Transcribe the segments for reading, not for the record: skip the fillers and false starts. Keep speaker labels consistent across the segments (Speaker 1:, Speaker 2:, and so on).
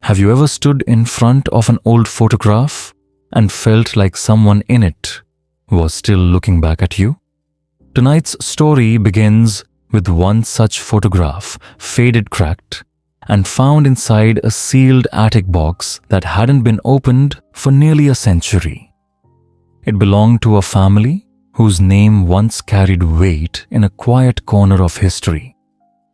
Speaker 1: Have you ever stood in front of an old photograph and felt like someone in it was still looking back at you? Tonight's story begins with one such photograph, faded, cracked, and found inside a sealed attic box that hadn't been opened for nearly a century. It belonged to a family whose name once carried weight in a quiet corner of history,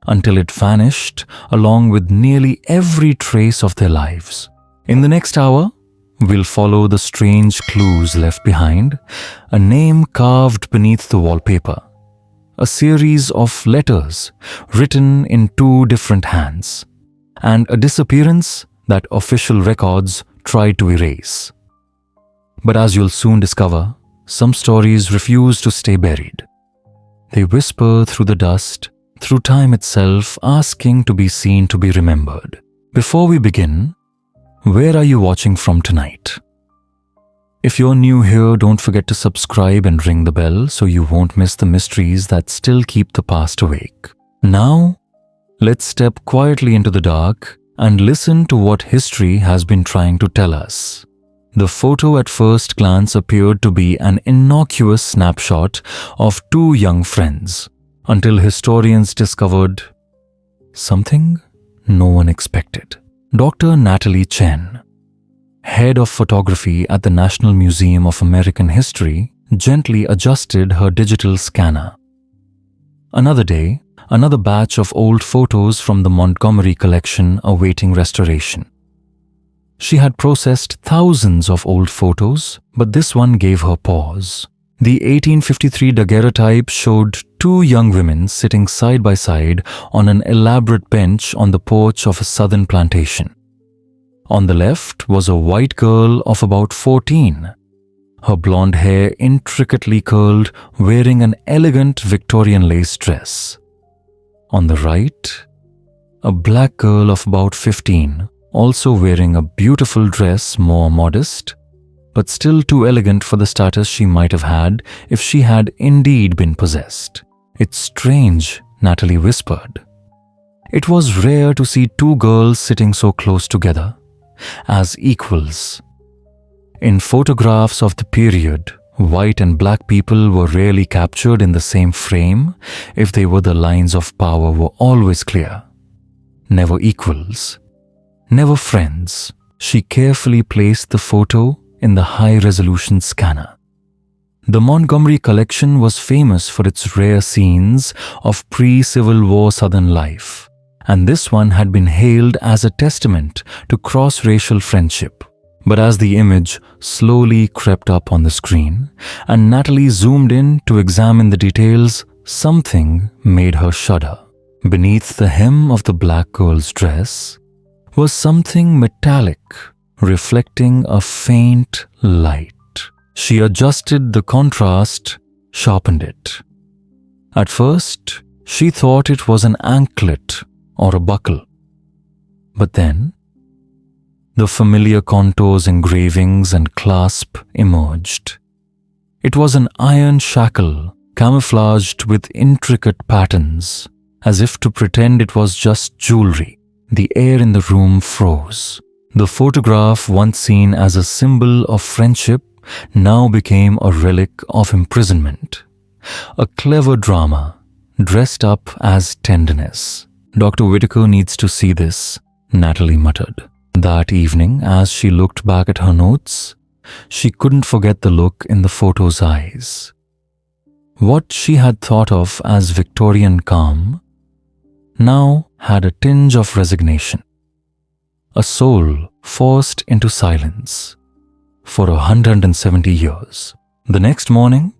Speaker 1: until it vanished along with nearly every trace of their lives. In the next hour, we'll follow the strange clues left behind, a name carved beneath the wallpaper, a series of letters written in two different hands, and a disappearance that official records tried to erase. But as you'll soon discover, some stories refuse to stay buried. They whisper through the dust, through time itself, asking to be seen, to be remembered. Before we begin, where are you watching from tonight? If you're new here, don't forget to subscribe and ring the bell so you won't miss the mysteries that still keep the past awake. Now, let's step quietly into the dark and listen to what history has been trying to tell us. The photo at first glance appeared to be an innocuous snapshot of two young friends, until historians discovered something no one expected. Dr. Natalie Chen, head of photography at the National Museum of American History, gently adjusted her digital scanner. Another day, another batch of old photos from the Montgomery collection awaiting restoration. She had processed thousands of old photos, but this one gave her pause. The 1853 daguerreotype showed two young women sitting side by side on an elaborate bench on the porch of a southern plantation. On the left was a white girl of about 14, her blonde hair intricately curled, wearing an elegant Victorian lace dress. On the right, a black girl of about 15, also wearing a beautiful dress, more modest, but still too elegant for the status she might have had if she had indeed been possessed. "It's strange," Natalie whispered. It was rare to see two girls sitting so close together, as equals. In photographs of the period, white and black people were rarely captured in the same frame if they were the lines of power were always clear. Never equals, never friends. She carefully placed the photo in the high-resolution scanner. The Montgomery collection was famous for its rare scenes of pre-Civil War Southern life, and this one had been hailed as a testament to cross-racial friendship. But as the image slowly crept up on the screen, and Natalie zoomed in to examine the details, something made her shudder. Beneath the hem of the black girl's dress was something metallic, reflecting a faint light. She adjusted the contrast, sharpened it. At first, she thought it was an anklet or a buckle. But then, the familiar contours, engravings, and clasp emerged. It was an iron shackle, camouflaged with intricate patterns, as if to pretend it was just jewelry. The air in the room froze. The photograph, once seen as a symbol of friendship, now became a relic of imprisonment. A clever drama, dressed up as tenderness. "Dr. Whitaker needs to see this," Natalie muttered. That evening, as she looked back at her notes, she couldn't forget the look in the photo's eyes. What she had thought of as Victorian calm now had a tinge of resignation. A soul forced into silence for 170 years. The next morning,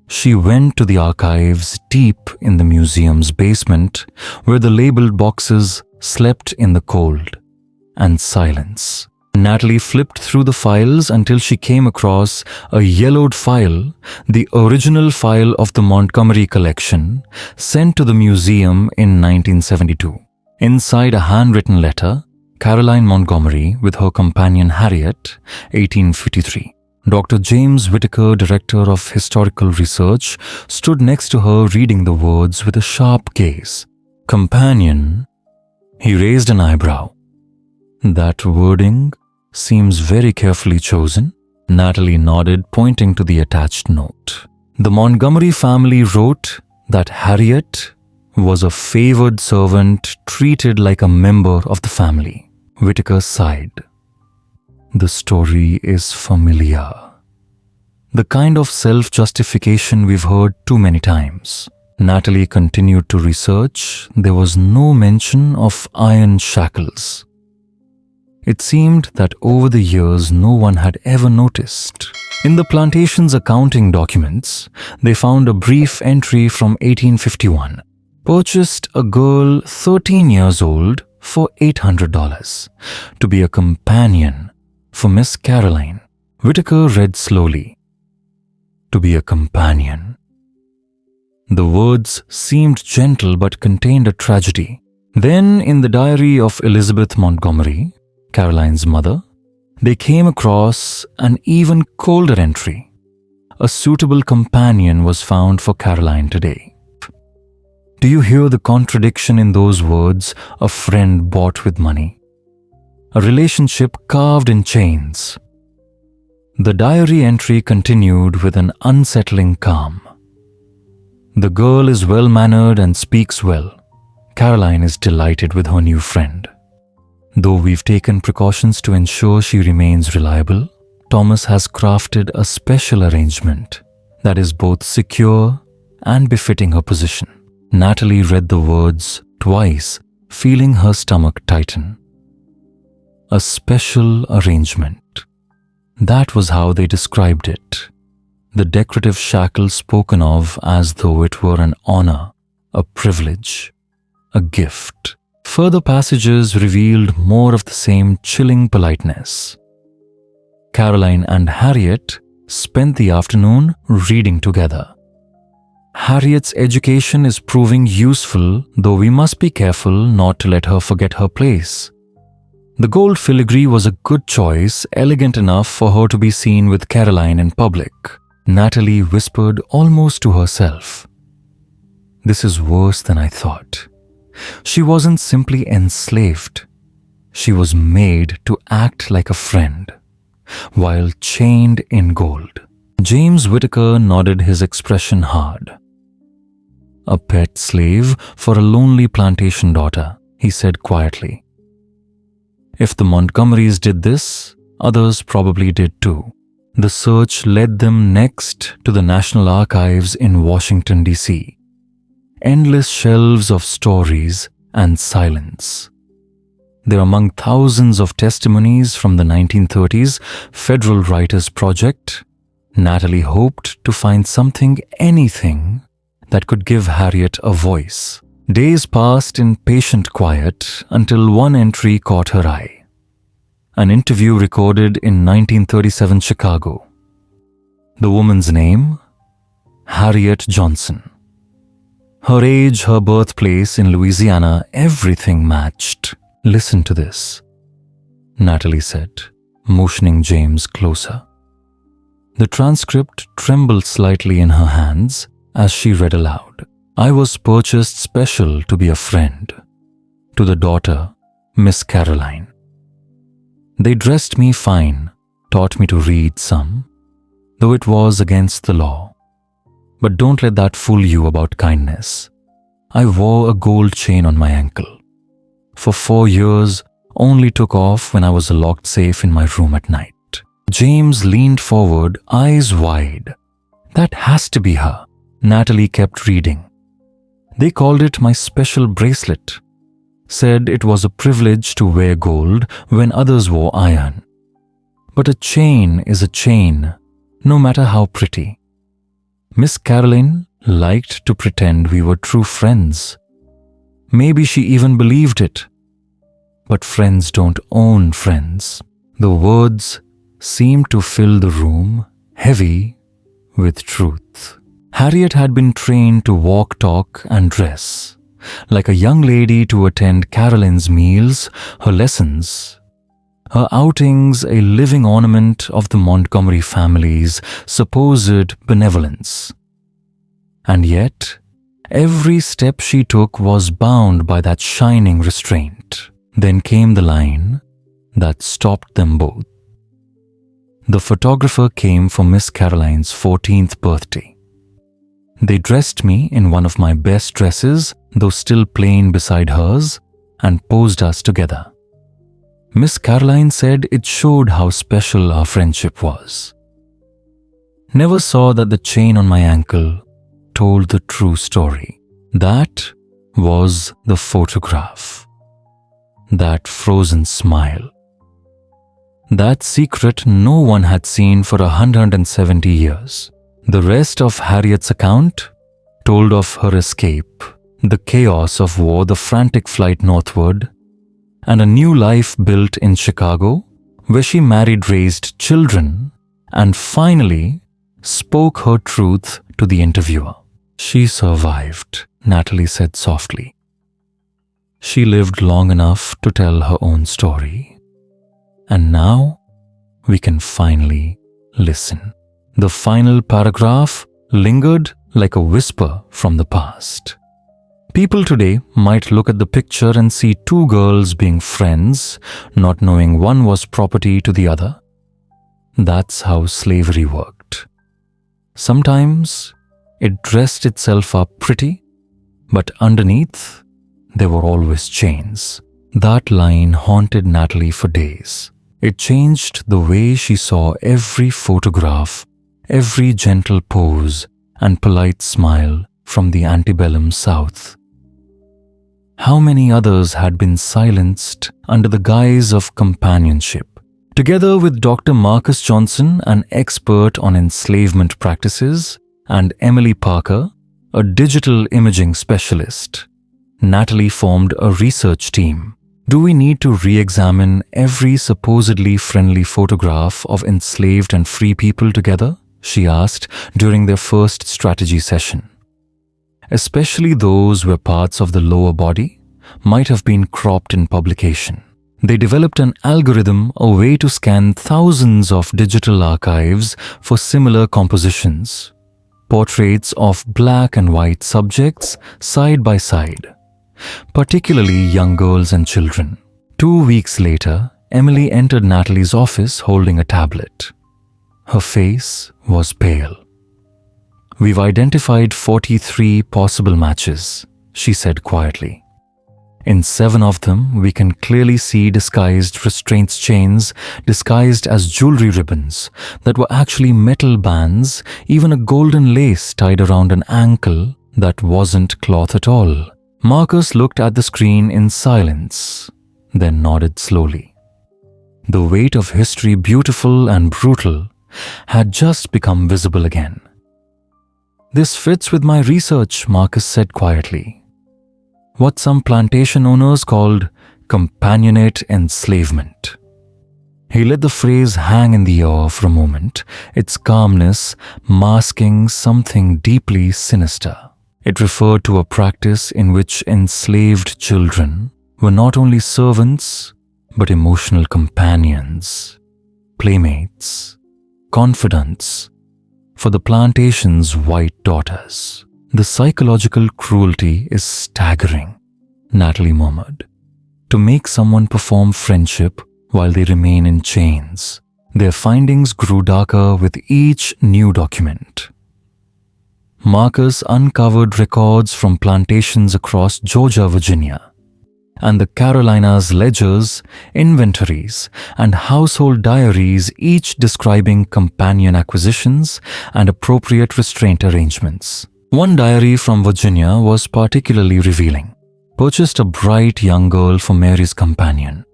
Speaker 1: she went to the archives deep in the museum's basement, where the labeled boxes slept in the cold and silence. Natalie flipped through the files until she came across a yellowed file, the original file of the Montgomery collection, sent to the museum in 1972. Inside a handwritten letter, Caroline Montgomery with her companion Harriet, 1853. Dr. James Whitaker, Director of Historical Research, stood next to her reading the words with a sharp gaze. "Companion?" He raised an eyebrow. That wording seems very carefully chosen. Natalie nodded, pointing to the attached note. The Montgomery family wrote that Harriet was a favored servant treated like a member of the family. Whitaker sighed. The story is familiar. The kind of self-justification we've heard too many times. Natalie continued to research. There was no mention of iron shackles. It seemed that over the years no one had ever noticed. In the plantation's accounting documents, they found a brief entry from 1851. Purchased a girl 13 years old for $800 to be a companion for Miss Caroline. Whitaker read slowly. To be a companion. The words seemed gentle but contained a tragedy. Then, in the diary of Elizabeth Montgomery, Caroline's mother, they came across an even colder entry. A suitable companion was found for Caroline today. Do you hear the contradiction in those words? A friend bought with money. A relationship carved in chains. The diary entry continued with an unsettling calm. The girl is well-mannered and speaks well. Caroline is delighted with her new friend. Though we've taken precautions to ensure she remains reliable, Thomas has crafted a special arrangement that is both secure and befitting her position. Natalie read the words twice, feeling her stomach tighten. A special arrangement. That was how they described it. The decorative shackle spoken of as though it were an honor, a privilege, a gift. Further passages revealed more of the same chilling politeness. Caroline and Harriet spent the afternoon reading together. Harriet's education is proving useful, though we must be careful not to let her forget her place. The gold filigree was a good choice, elegant enough for her to be seen with Caroline in public. Natalie whispered almost to herself. This is worse than I thought. She wasn't simply enslaved. She was made to act like a friend, while chained in gold. James Whitaker nodded, his expression hard. A pet slave for a lonely plantation daughter, he said quietly. If the Montgomerys did this, others probably did too. The search led them next to the National Archives in Washington, D.C. Endless shelves of stories and silence. They're among thousands of testimonies from the 1930s Federal Writers Project. Natalie hoped to find something, anything, that could give Harriet a voice. Days passed in patient quiet until one entry caught her eye. An interview recorded in 1937 Chicago. The woman's name? Harriet Johnson. Her age, her birthplace in Louisiana, everything matched. Listen to this, Natalie said, motioning James closer. The transcript trembled slightly in her hands as she read aloud. I was purchased special to be a friend to the daughter, Miss Caroline. They dressed me fine, taught me to read some, though it was against the law. But don't let that fool you about kindness. I wore a gold chain on my ankle. For 4 years, only took off when I was locked safe in my room at night. James leaned forward, eyes wide. That has to be her. Natalie kept reading. They called it my special bracelet. Said it was a privilege to wear gold when others wore iron. But a chain is a chain, no matter how pretty. Miss Caroline liked to pretend we were true friends. Maybe she even believed it. But friends don't own friends. The words seemed to fill the room, heavy with truth. Harriet had been trained to walk, talk, and dress. Like a young lady to attend Caroline's meals, her lessons, her outings, a living ornament of the Montgomery family's supposed benevolence. And yet, every step she took was bound by that shining restraint. Then came the line, that stopped them both. The photographer came for Miss Caroline's 14th birthday. They dressed me in one of my best dresses, though still plain beside hers, and posed us together. Miss Caroline said it showed how special our friendship was. Never saw that the chain on my ankle told the true story. That was the photograph. That frozen smile. That secret no one had seen for 170 years. The rest of Harriet's account told of her escape, the chaos of war, the frantic flight northward, and a new life built in Chicago, where she married, raised children, and finally spoke her truth to the interviewer. She survived, Natalie said softly. She lived long enough to tell her own story. And now we can finally listen. The final paragraph lingered like a whisper from the past. People today might look at the picture and see two girls being friends, not knowing one was property to the other. That's how slavery worked. Sometimes it dressed itself up pretty, but underneath there were always chains. That line haunted Natalie for days. It changed the way she saw every photograph, every gentle pose and polite smile from the antebellum South. How many others had been silenced under the guise of companionship? Together with Dr. Marcus Johnson, an expert on enslavement practices, and Emily Parker, a digital imaging specialist, Natalie formed a research team. Do we need to re-examine every supposedly friendly photograph of enslaved and free people together? She asked during their first strategy session. Especially those where parts of the lower body might have been cropped in publication. They developed an algorithm, a way to scan thousands of digital archives for similar compositions. Portraits of black and white subjects side by side, particularly young girls and children. 2 weeks later, Emily entered Natalie's office holding a tablet. Her face was pale. "We've identified 43 possible matches," she said quietly. "In 7 of them, we can clearly see disguised restraints chains disguised as jewelry ribbons that were actually metal bands, even a golden lace tied around an ankle that wasn't cloth at all." Marcus looked at the screen in silence, then nodded slowly. The weight of history, beautiful and brutal, had just become visible again. "This fits with my research," Marcus said quietly. "What some plantation owners called companionate enslavement." He let the phrase hang in the air for a moment, its calmness masking something deeply sinister. It referred to a practice in which enslaved children were not only servants, but emotional companions, playmates, confidants for the plantation's white daughters. "The psychological cruelty is staggering," Natalie murmured. "To make someone perform friendship while they remain in chains." Their findings grew darker with each new document. Marcus uncovered records from plantations across Georgia, Virginia, and the Carolinas, ledgers, inventories, and household diaries, each describing companion acquisitions and appropriate restraint arrangements. One diary from Virginia was particularly revealing. Purchased a bright young girl for Mary's companion.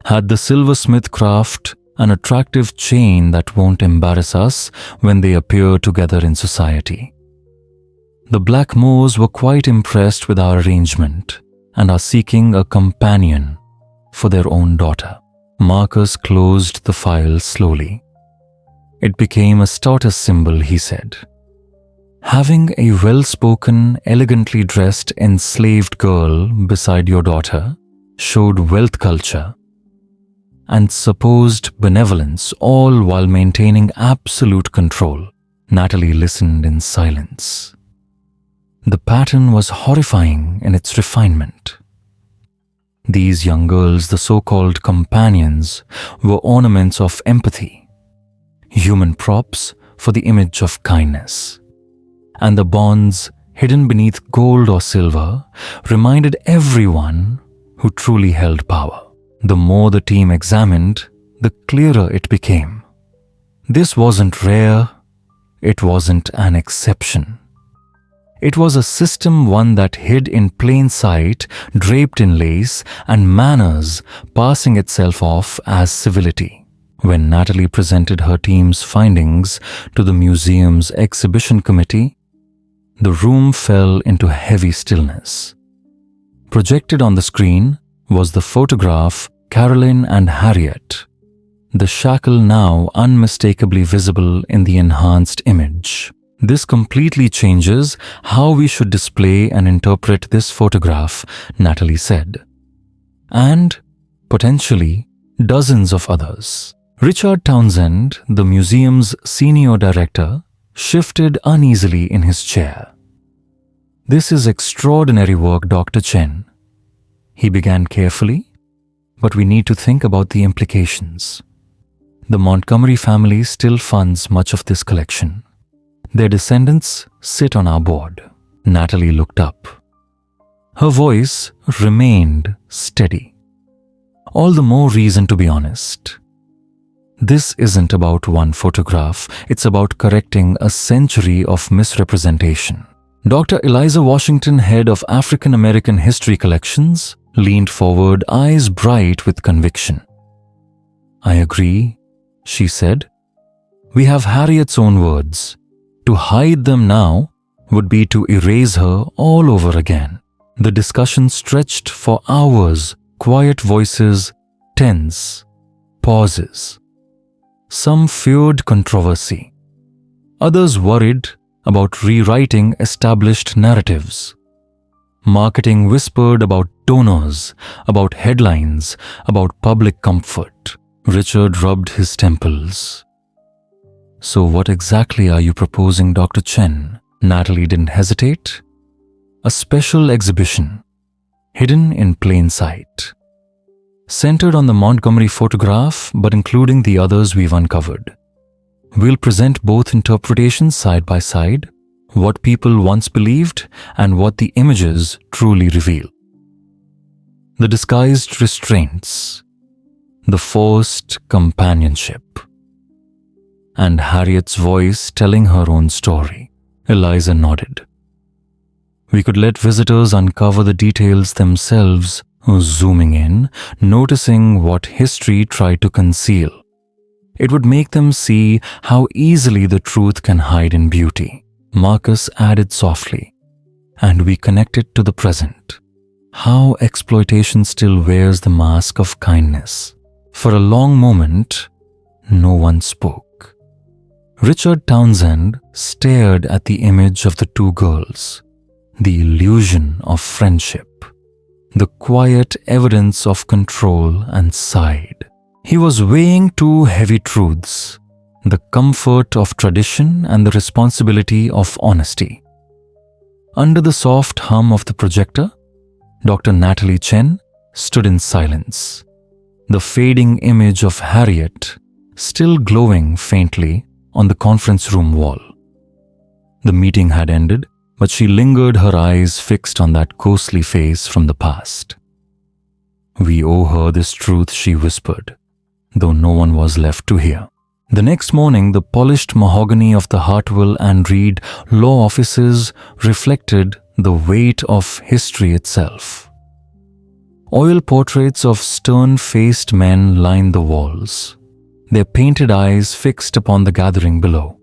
Speaker 1: Had the silversmith craft an attractive chain that won't embarrass us when they appear together in society. The Blackmores were quite impressed with our arrangement and are seeking a companion for their own daughter. Marcus closed the file slowly. It became a status symbol, he said. Having a well-spoken, elegantly dressed, enslaved girl beside your daughter showed wealth culture and supposed benevolence, all while maintaining absolute control. Natalie listened in silence. The pattern was horrifying in its refinement. These young girls, the so-called companions, were ornaments of empathy, human props for the image of kindness. And the bonds hidden beneath gold or silver reminded everyone who truly held power. The more the team examined, the clearer it became. This wasn't rare, it wasn't an exception. It was a system, one that hid in plain sight, draped in lace and manners, passing itself off as civility. When Natalie presented her team's findings to the museum's exhibition committee, the room fell into heavy stillness. Projected on the screen was the photograph Caroline and Harriet, the shackle now unmistakably visible in the enhanced image. This completely changes how we should display and interpret this photograph, Natalie said. And, potentially, dozens of others. Richard Townsend, the museum's senior director, shifted uneasily in his chair. "This is extraordinary work, Dr. Chen," he began carefully, "but we need to think about the implications. The Montgomery family still funds much of this collection. Their descendants sit on our board." Natalie looked up. Her voice remained steady. "All the more reason to be honest. This isn't about one photograph, it's about correcting a century of misrepresentation." Dr. Eliza Washington, head of African American History Collections, leaned forward, eyes bright with conviction. "I agree," she said. "We have Harriet's own words. To hide them now would be to erase her all over again." The discussion stretched for hours, quiet voices, tense, pauses. Some feared controversy. Others worried about rewriting established narratives. Marketing whispered about donors, about headlines, about public comfort. Richard rubbed his temples. "So what exactly are you proposing, Dr. Chen?" Natalie didn't hesitate. "A special exhibition, hidden in plain sight. Centered on the Montgomery photograph, but including the others we've uncovered. We'll present both interpretations side by side, what people once believed and what the images truly reveal. The disguised restraints, the forced companionship, and Harriet's voice telling her own story." Eliza nodded. "We could let visitors uncover the details themselves, zooming in, noticing what history tried to conceal. It would make them see how easily the truth can hide in beauty." Marcus added softly, "And we connect it to the present. How exploitation still wears the mask of kindness." For a long moment, no one spoke. Richard Townsend stared at the image of the two girls, the illusion of friendship, the quiet evidence of control, and sighed. He was weighing two heavy truths, the comfort of tradition and the responsibility of honesty. Under the soft hum of the projector, Dr. Natalie Chen stood in silence, the fading image of Harriet still glowing faintly on the conference room wall. The meeting had ended, but she lingered, her eyes fixed on that ghostly face from the past. "We owe her this truth," she whispered, though no one was left to hear. The next morning, the polished mahogany of the Hartwell and Reed law offices reflected the weight of history itself. Oil portraits of stern-faced men lined the walls, their painted eyes fixed upon the gathering below.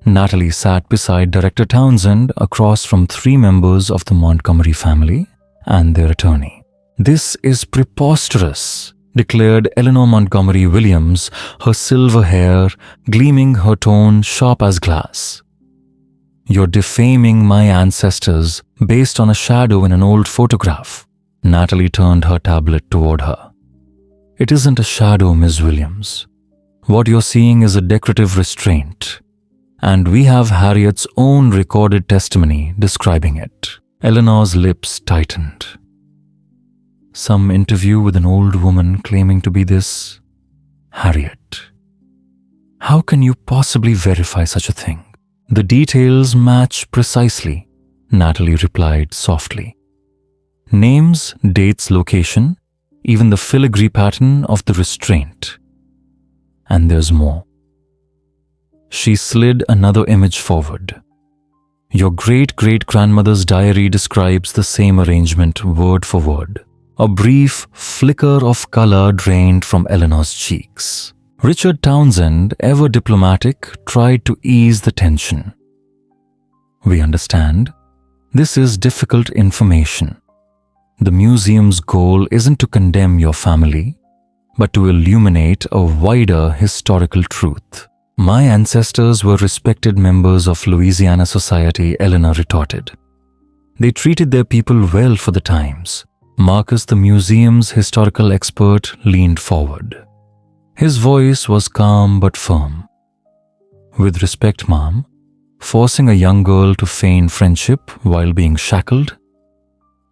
Speaker 1: Natalie sat beside Director Townsend, across from 3 members of the Montgomery family and their attorney. "This is preposterous," declared Eleanor Montgomery Williams, her silver hair gleaming, her tone sharp as glass. "You're defaming my ancestors based on a shadow in an old photograph." Natalie turned her tablet toward her. "It isn't a shadow, Ms. Williams. What you're seeing is a decorative restraint, and we have Harriet's own recorded testimony describing it." Eleanor's lips tightened. Some interview with an old woman claiming to be this Harriet. How can you possibly verify such a thing? The details match precisely, Natalie replied softly. Names, dates, location, even the filigree pattern of the restraint. And there's more. She slid another image forward. Your great-great-grandmother's diary describes the same arrangement word for word. A brief flicker of color drained from Eleanor's cheeks. Richard Townsend, ever diplomatic, tried to ease the tension. We understand. This is difficult information. The museum's goal isn't to condemn your family, but to illuminate a wider historical truth. My ancestors were respected members of Louisiana society, Eleanor retorted. They treated their people well for the times. Marcus, the museum's historical expert, leaned forward. His voice was calm but firm. With respect, Ma'am, forcing a young girl to feign friendship while being shackled?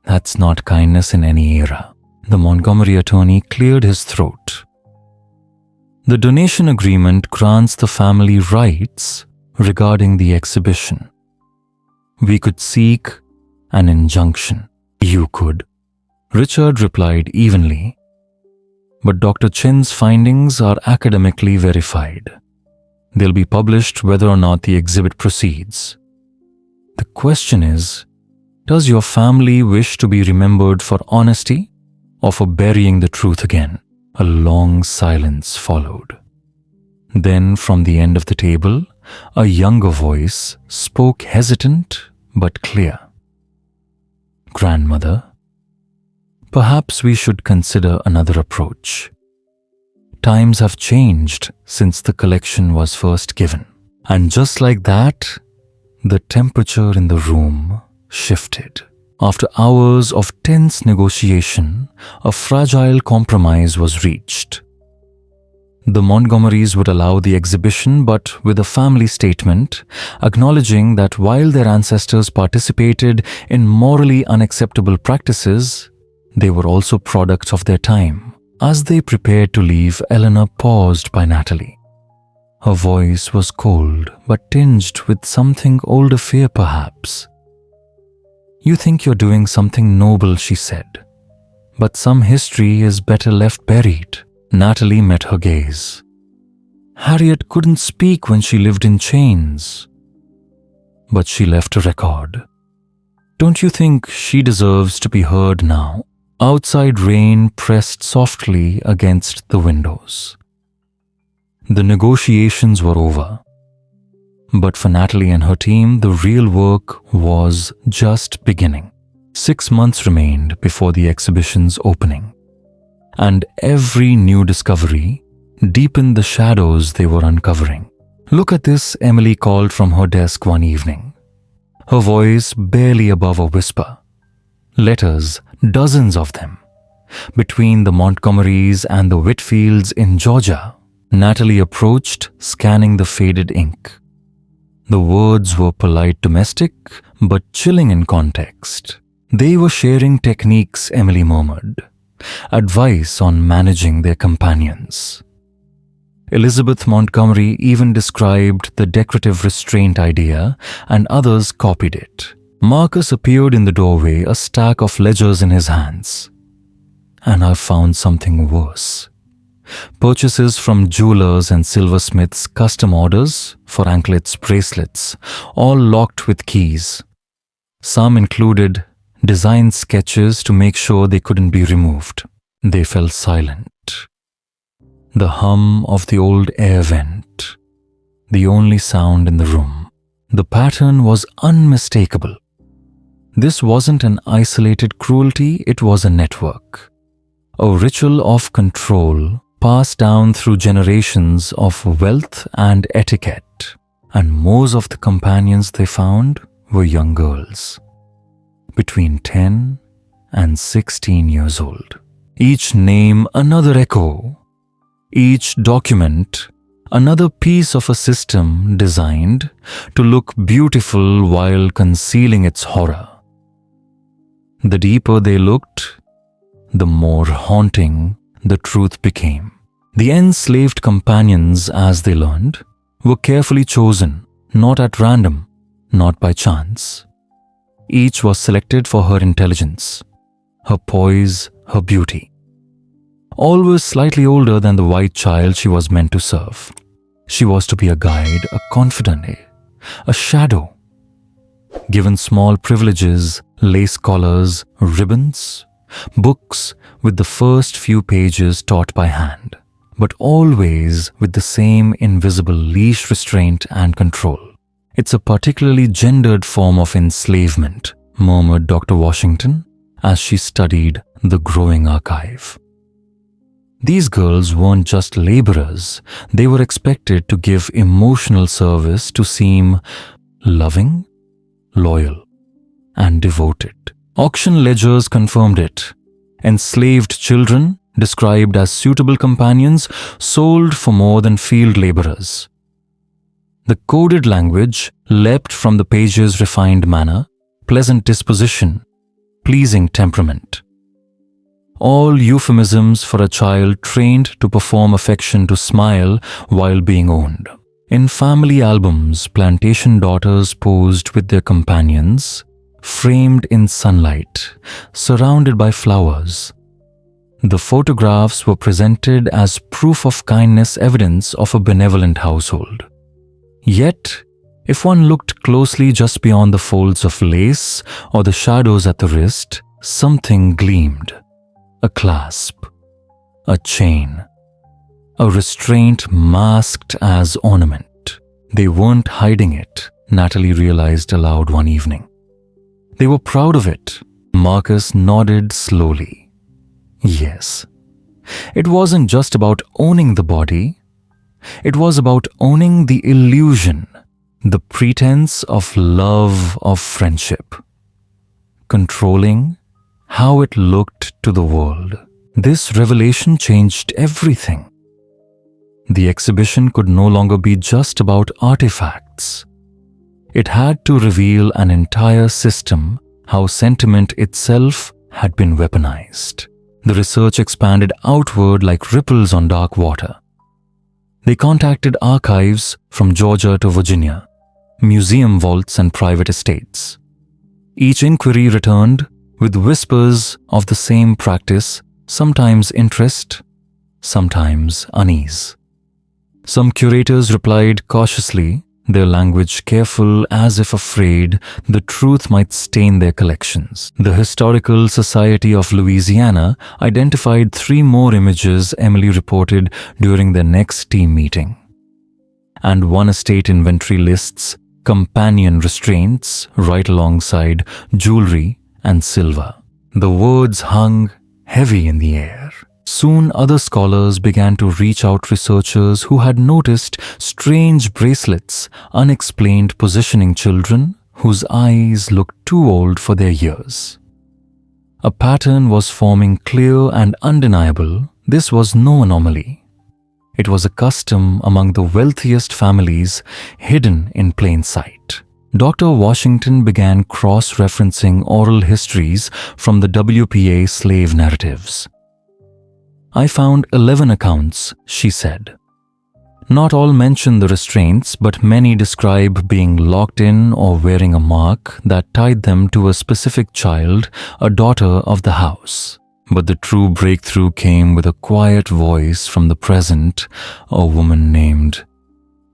Speaker 1: That's not kindness in any era. The Montgomery attorney cleared his throat. The donation agreement grants the family rights regarding the exhibition. We could seek an injunction. You could. Richard replied evenly. But Dr. Chin's findings are academically verified. They'll be published whether or not the exhibit proceeds. The question is, does your family wish to be remembered for honesty or for burying the truth again? A long silence followed. Then from the end of the table, a younger voice spoke, hesitant but clear. Grandmother, perhaps we should consider another approach. Times have changed since the collection was first given. And just like that, the temperature in the room shifted. After hours of tense negotiation, a fragile compromise was reached. The Montgomerys would allow the exhibition, but with a family statement acknowledging that while their ancestors participated in morally unacceptable practices, they were also products of their time. As they prepared to leave, Eleanor paused by Natalie. Her voice was cold, but tinged with something older fear perhaps. You think you're doing something noble, she said. But some history is better left buried. Natalie met her gaze. Harriet couldn't speak when she lived in chains. But she left a record. Don't you think she deserves to be heard now? Outside rain pressed softly against the windows. The negotiations were over. But for Natalie and her team, the real work was just beginning. 6 months remained before the exhibition's opening. And every new discovery deepened the shadows they were uncovering. Look at this, Emily called from her desk one evening. Her voice barely above a whisper. Letters, dozens of them. Between the Montgomerys and the Whitfields in Georgia, Natalie approached, scanning the faded ink. The words were polite domestic, but chilling in context. They were sharing techniques, Emily murmured. Advice on managing their companions. Elizabeth Montgomery even described the decorative restraint idea, and others copied it. Marcus appeared in the doorway, a stack of ledgers in his hands. And I found something worse. Purchases from jewelers and silversmiths, custom orders for anklets, bracelets, all locked with keys. Some included design sketches to make sure they couldn't be removed. They fell silent. The hum of the old air vent, the only sound in the room. The pattern was unmistakable. This wasn't an isolated cruelty, it was a network. A ritual of control passed down through generations of wealth and etiquette. And most of the companions they found were young girls, between 10 and 16 years old. Each name another echo, each document another piece of a system designed to look beautiful while concealing its horror. The deeper they looked, the more haunting the truth became. The enslaved companions, as they learned, were carefully chosen, not at random, not by chance. Each was selected for her intelligence, her poise, her beauty. Always slightly older than the white child she was meant to serve. She was to be a guide, a confidant, a shadow. Given small privileges, lace collars, ribbons, books with the first few pages taught by hand, but always with the same invisible leash restraint and control. It's a particularly gendered form of enslavement, murmured Dr. Washington as she studied the growing archive. These girls weren't just laborers, they were expected to give emotional service, to seem loving, loyal, and devoted. Auction ledgers confirmed it. Enslaved children, described as suitable companions, sold for more than field laborers. The coded language leapt from the page's refined manner, pleasant disposition, pleasing temperament. All euphemisms for a child trained to perform affection, to smile while being owned. In family albums, plantation daughters posed with their companions, framed in sunlight, surrounded by flowers. The photographs were presented as proof of kindness, evidence of a benevolent household. Yet, if one looked closely just beyond the folds of lace or the shadows at the wrist, something gleamed. A clasp, a chain, a restraint masked as ornament. They weren't hiding it, Natalie realized aloud one evening. They were proud of it. Marcus nodded slowly. Yes, it wasn't just about owning the body. It was about owning the illusion, the pretense of love, of friendship. Controlling how it looked to the world. This revelation changed everything. The exhibition could no longer be just about artifacts. It had to reveal an entire system, how sentiment itself had been weaponized. The research expanded outward like ripples on dark water. They contacted archives from Georgia to Virginia, museum vaults and private estates. Each inquiry returned with whispers of the same practice, sometimes interest, sometimes unease. Some curators replied cautiously, their language careful, as if afraid the truth might stain their collections. The Historical Society of Louisiana identified 3 more images, Emily reported during their next team meeting. And one estate inventory lists companion restraints right alongside jewelry and silver. The words hung heavy in the air. Soon other scholars began to reach out, researchers who had noticed strange bracelets, unexplained positioning, children whose eyes looked too old for their years. A pattern was forming, clear and undeniable. This was no anomaly. It was a custom among the wealthiest families, hidden in plain sight. Dr. Washington began cross-referencing oral histories from the WPA slave narratives. I found 11 accounts, she said. Not all mention the restraints, but many describe being locked in or wearing a mark that tied them to a specific child, a daughter of the house. But the true breakthrough came with a quiet voice from the present, a woman named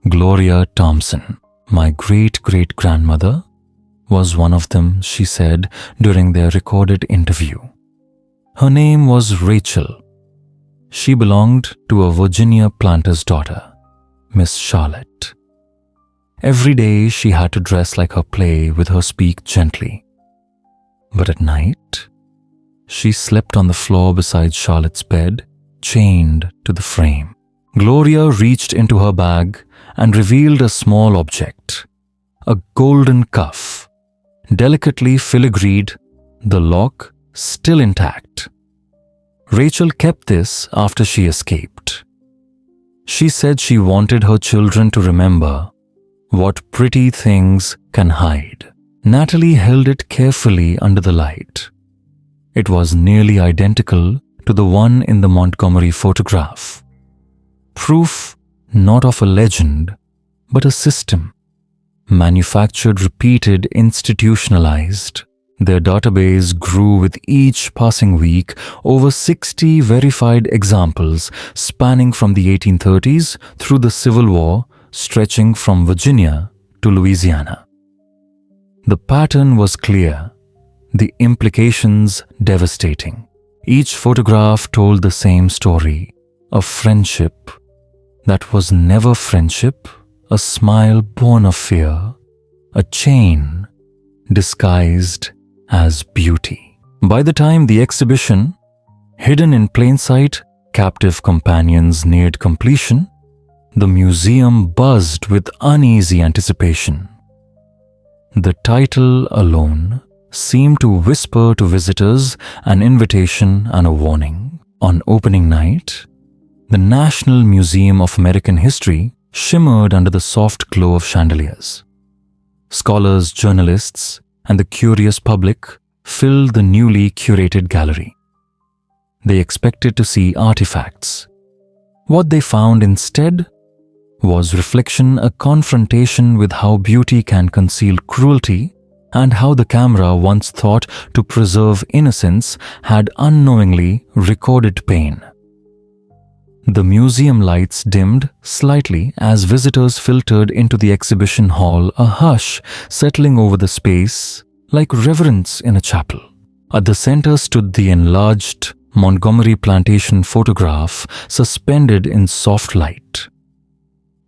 Speaker 1: Gloria Thompson. My great-great-grandmother was one of them, she said during their recorded interview. Her name was Rachel. She belonged to a Virginia planter's daughter, Miss Charlotte. Every day she had to dress like her, play with her, speak gently. But at night, she slept on the floor beside Charlotte's bed, chained to the frame. Gloria reached into her bag and revealed a small object, a golden cuff, delicately filigreed, the lock still intact. Rachel kept this after she escaped. She said she wanted her children to remember what pretty things can hide. Natalie held it carefully under the light. It was nearly identical to the one in the Montgomery photograph. Proof not of a legend, but a system. Manufactured, repeated, institutionalized. Their database grew with each passing week, over 60 verified examples spanning from the 1830s through the Civil War, stretching from Virginia to Louisiana. The pattern was clear, the implications devastating. Each photograph told the same story, a friendship that was never friendship, a smile born of fear, a chain disguised as beauty. By the time the exhibition, hidden in plain sight, Captive Companions neared completion, the museum buzzed with uneasy anticipation. The title alone seemed to whisper to visitors an invitation and a warning. On opening night, the National Museum of American History shimmered under the soft glow of chandeliers. Scholars, journalists, and the curious public filled the newly curated gallery. They expected to see artifacts. What they found instead was reflection, a confrontation with how beauty can conceal cruelty and how the camera, once thought to preserve innocence, had unknowingly recorded pain. The museum lights dimmed slightly as visitors filtered into the exhibition hall, a hush settling over the space like reverence in a chapel. At the center stood the enlarged Montgomery Plantation photograph suspended in soft light.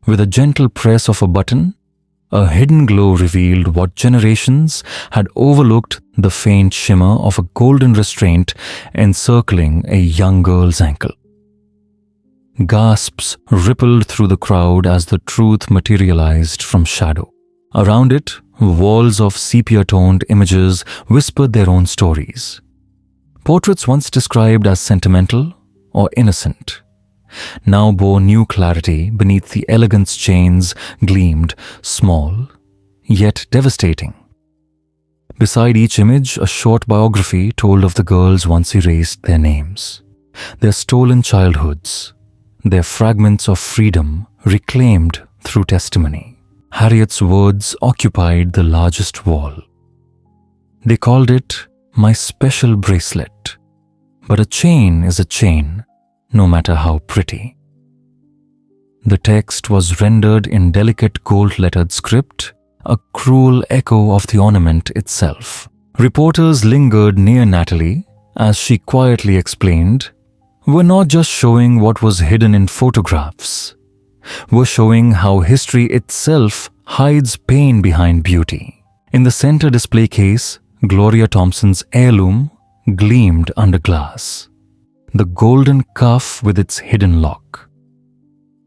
Speaker 1: With a gentle press of a button, a hidden glow revealed what generations had overlooked, the faint shimmer of a golden restraint encircling a young girl's ankle. Gasps rippled through the crowd as the truth materialized from shadow. Around it, walls of sepia-toned images whispered their own stories. Portraits once described as sentimental or innocent now bore new clarity beneath the elegance. Chains gleamed, small, yet devastating. Beside each image, a short biography told of the girls once erased their names, their stolen childhoods, their fragments of freedom reclaimed through testimony. Harriet's words occupied the largest wall. They called it my special bracelet, but a chain is a chain, no matter how pretty. The text was rendered in delicate gold-lettered script, a cruel echo of the ornament itself. Reporters lingered near Natalie as she quietly explained, "We're not just showing what was hidden in photographs. We're showing how history itself hides pain behind beauty." In the center display case, Gloria Thompson's heirloom gleamed under glass, the golden cuff with its hidden lock.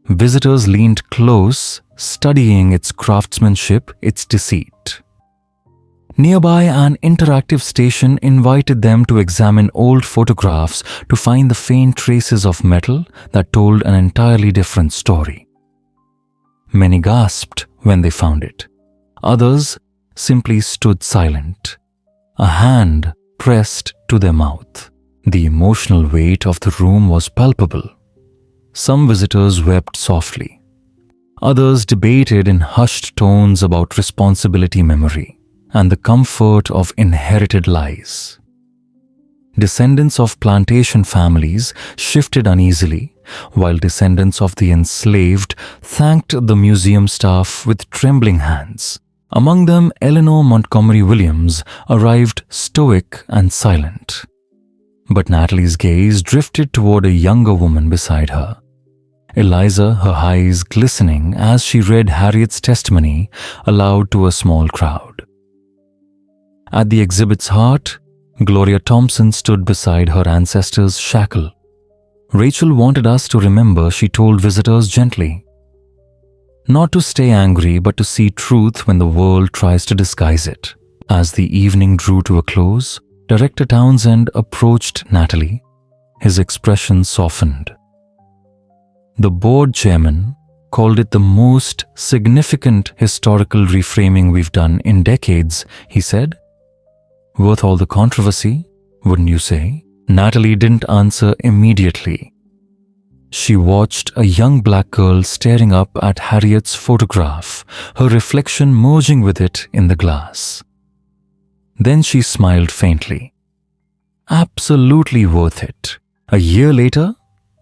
Speaker 1: Visitors leaned close, studying its craftsmanship, its deceit. Nearby, an interactive station invited them to examine old photographs to find the faint traces of metal that told an entirely different story. Many gasped when they found it. Others simply stood silent, a hand pressed to their mouth. The emotional weight of the room was palpable. Some visitors wept softly. Others debated in hushed tones about responsibility, memory, and the comfort of inherited lies. Descendants of plantation families shifted uneasily, while descendants of the enslaved thanked the museum staff with trembling hands. Among them, Eleanor Montgomery Williams arrived stoic and silent. But Natalie's gaze drifted toward a younger woman beside her. Eliza, her eyes glistening as she read Harriet's testimony aloud to a small crowd. At the exhibit's heart, Gloria Thompson stood beside her ancestor's shackle. "Rachel wanted us to remember," she told visitors gently. "Not to stay angry, but to see truth when the world tries to disguise it." As the evening drew to a close, Director Townsend approached Natalie. His expression softened. The board chairman called it the most significant historical reframing we've done in decades, he said. "Worth all the controversy, wouldn't you say? Natalie didn't answer immediately. She watched a young black girl staring up at Harriet's photograph, her reflection merging with it in the glass. Then she smiled faintly. Absolutely worth it. A year later,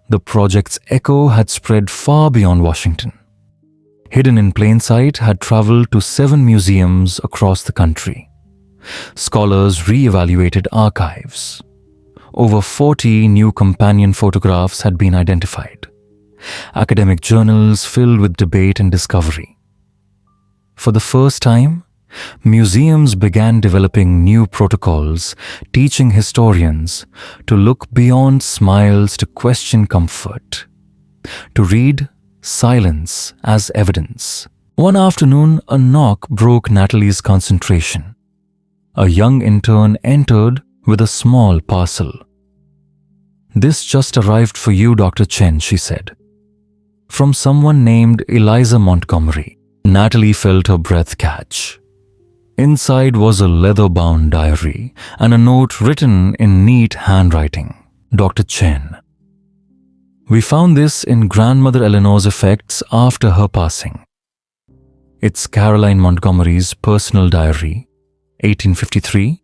Speaker 1: the project's echo had spread far beyond Washington. Hidden in Plain Sight had traveled to 7 museums across the country. Scholars re-evaluated archives. Over 40 new companion photographs had been identified. Academic journals filled with debate and discovery. For the first time, museums began developing new protocols, teaching historians to look beyond smiles to question comfort, to read silence as evidence. One afternoon, a knock broke Natalie's concentration. A young intern entered with a small parcel. "This just arrived for you, Dr. Chen," she said. From someone named Eliza Montgomery. Natalie felt her breath catch. Inside was a leather-bound diary and a note written in neat handwriting. "Dr. Chen. We found this in Grandmother Eleanor's effects after her passing. It's Caroline Montgomery's personal diary, 1853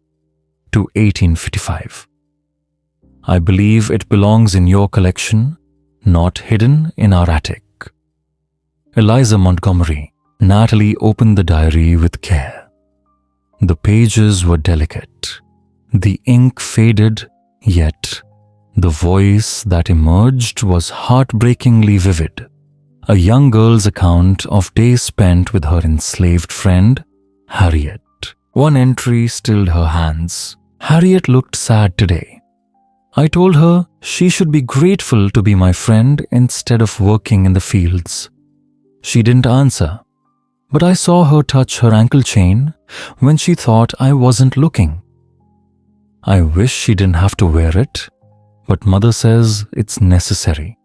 Speaker 1: to 1855. I believe it belongs in your collection, not hidden in our attic." Eliza Montgomery. Natalie opened the diary with care. The pages were delicate. The ink faded, yet the voice that emerged was heartbreakingly vivid. A young girl's account of days spent with her enslaved friend, Harriet. One entry stilled her hands. "Harriet looked sad today. I told her she should be grateful to be my friend instead of working in the fields. She didn't answer, but I saw her touch her ankle chain when she thought I wasn't looking. I wish she didn't have to wear it, but Mother says it's necessary.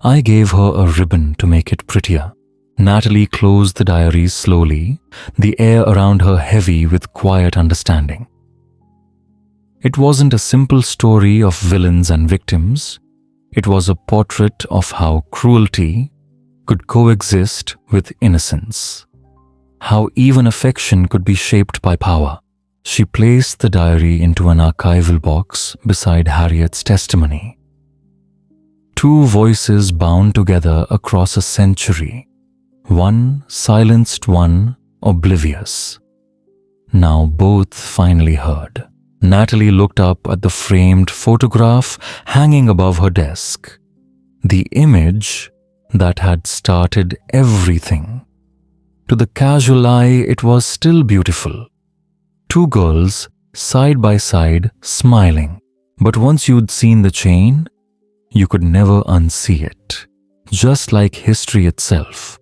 Speaker 1: I gave her a ribbon to make it prettier." Natalie closed the diary slowly, the air around her heavy with quiet understanding. It wasn't a simple story of villains and victims. It was a portrait of how cruelty could coexist with innocence, how even affection could be shaped by power. She placed the diary into an archival box beside Harriet's testimony. 2 voices bound together across a century, one silenced, one oblivious. Now both finally heard. Natalie looked up at the framed photograph hanging above her desk. The image that had started everything. To the casual eye, it was still beautiful. 2 girls, side by side, smiling. But once you'd seen the chain, you could never unsee it. Just like history itself,